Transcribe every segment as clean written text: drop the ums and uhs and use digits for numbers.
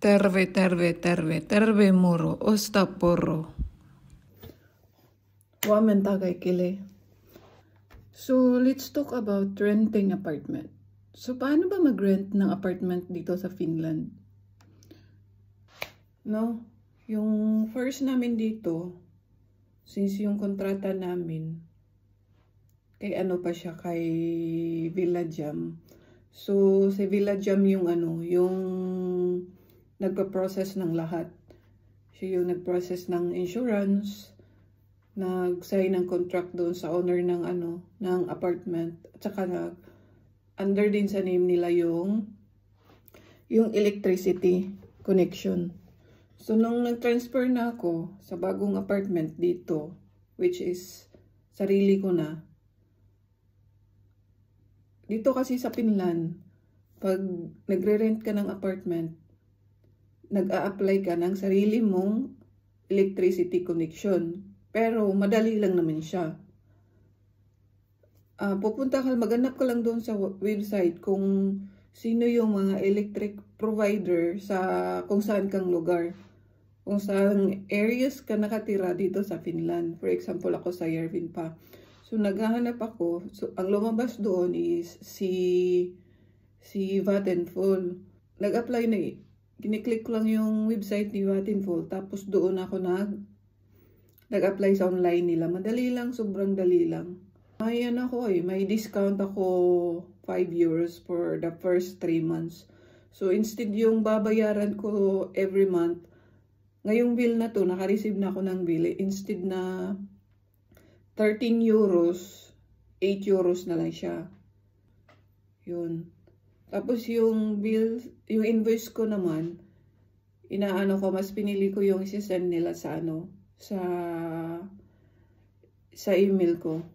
Terve, terve, terve, terve moro, osta porro. Wamen tagay kile. So, let's talk about renting apartment. So, paano ba mag-rent ng apartment dito sa Finland? No? Yung first namin dito, since yung kontrata namin, kay ano pa siya, kay Villa Jam. So, si Villa Jam yung yung nagpa-process ng lahat. Siya yung nag-process ng insurance, nag-sign ng contract doon sa owner ng ng apartment, at saka under din sa name nila yung electricity connection. So, nung nag-transfer na ako sa bagong apartment dito, which is sarili ko na, dito kasi sa Finland, pag nagre-rent ka ng apartment, nag-a-apply ka ng sarili mong electricity connection. Pero madali lang naman siya. Maghanap ka lang doon sa website kung sino yung mga electric provider sa kung saan kang lugar. Kung saan areas ka nakatira dito sa Finland. For example, ako sa Järvenpää. So, naghahanap ako. So, ang lumabas doon is si Vattenfall. Nag-apply na kiniklik ko lang yung website ni Vattenfall. Tapos doon ako nag-apply sa online nila. Madali lang, sobrang dali lang. May discount ako 5 euros for the first 3 months. So, instead yung babayaran ko every month, ngayong bill na to, naka-receive na ako ng bill. Instead na 13 euros, 8 euros na lang siya. Yun. Tapos yung bill, yung invoice ko naman, mas pinili ko yung isi-send nila sa sa email ko.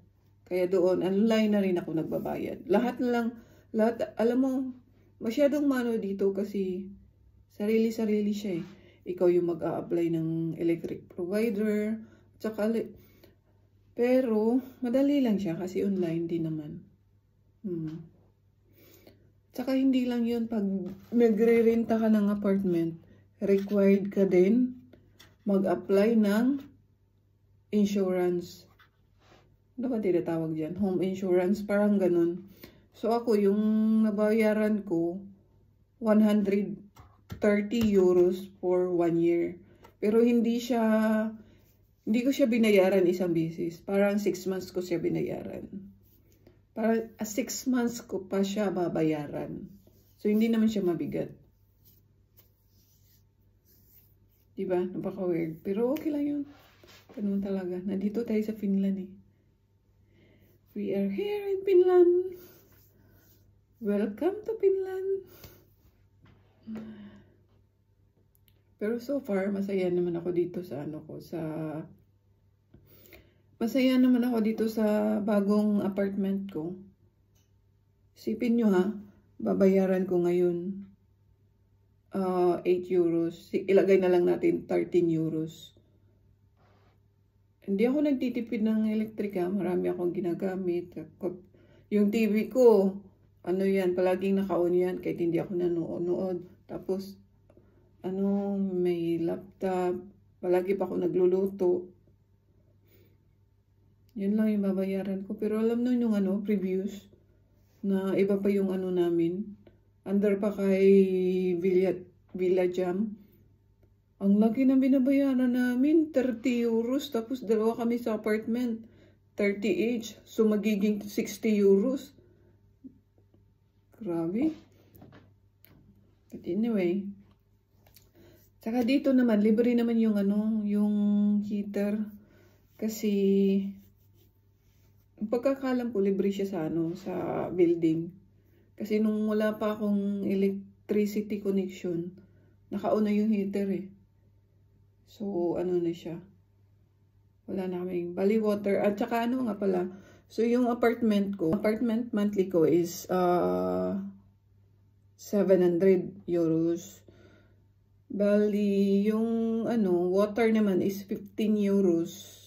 Kaya doon, online na rin ako nagbabayad. Lahat, alam mo, masyadong dito kasi sarili-sarili siya eh. Ikaw yung mag-a-apply ng electric provider, pero madali lang siya kasi online din naman. Tsaka hindi lang yun, pag nagre-renta ka ng apartment, required ka din mag-apply ng insurance. Ano ba tinatawag dyan? Home insurance, parang ganun. So ako, yung nabayaran ko, 130 euros for 1 year. Pero hindi ko siya binayaran isang beses. Parang 6 months ko siya binayaran. Para 6 months ko pa siya babayaran. So, hindi naman siya mabigat. Diba? Napaka-weird. Pero okay lang yun. Ganun talaga. Nandito tayo sa Finland eh. We are here in Finland. Welcome to Finland. Pero so far, masaya naman ako dito sa Masaya naman ako dito sa bagong apartment ko. Isipin nyo ha, babayaran ko ngayon 8 euros. Ilagay na lang natin 13 euros. Hindi ako nagtitipid ng elektrika. Marami akong ginagamit. Yung TV ko, palaging naka-on yan kahit hindi ako nanonood. Tapos, may laptop. Palagi pa ako nagluluto. Yun lang yung babayaran ko. Pero alam nun yung previews na iba pa yung namin. Under pa kay Villa Jam. Ang laki na binabayaran namin, 30 euros. Tapos dalawa kami sa apartment, 30 each. So magiging 60 euros. Grabe. But anyway. Saka dito naman, libre naman yung yung heater. Kasi ang pagkakalam ko, libre siya sa building. Kasi nung wala pa akong electricity connection, naka-on na yung heater eh. So, na siya. Wala na kaming bali water. At saka nga pala. So, yung apartment monthly ko is 700 euros. Bali, yung water naman is 15 euros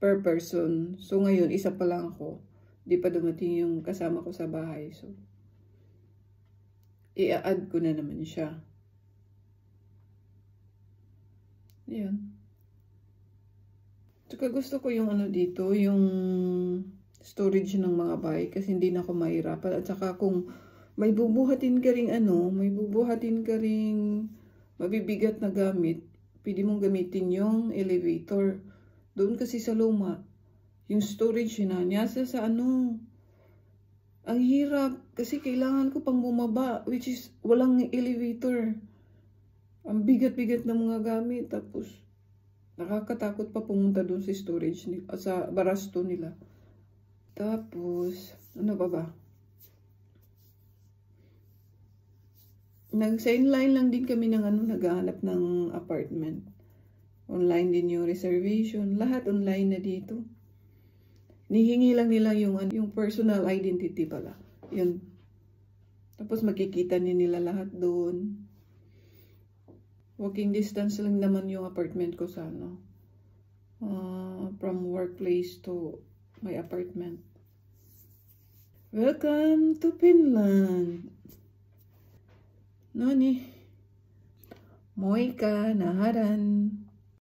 per person. So, ngayon, isa pa lang ako. Di pa dumating yung kasama ko sa bahay. So, i-add ko na naman siya. Yan. Tsaka gusto ko yung ano dito, yung storage ng mga bahay kasi hindi na ako mahirapan. At saka kung may bubuhatin ka ring mabibigat na gamit, pwede mong gamitin yung elevator. Doon kasi sa luma, yung storage na nasa sa ano, ang hirap kasi kailangan ko pang bumaba, which is walang elevator. Ang bigat-bigat ng mga gamit, tapos nakakatakot pa pumunta doon sa storage sa barasto nila. Tapos, ano ba? Nag-sideline lang din kami ng naghahanap ng apartment. Online din yung reservation. Lahat online na dito. Nihingi lang nila yung personal identity pala. Yun. Tapos makikita nila lahat doon. Walking distance lang naman yung apartment ko sa from workplace to my apartment. Welcome to Finland. Noni. Moika naharan.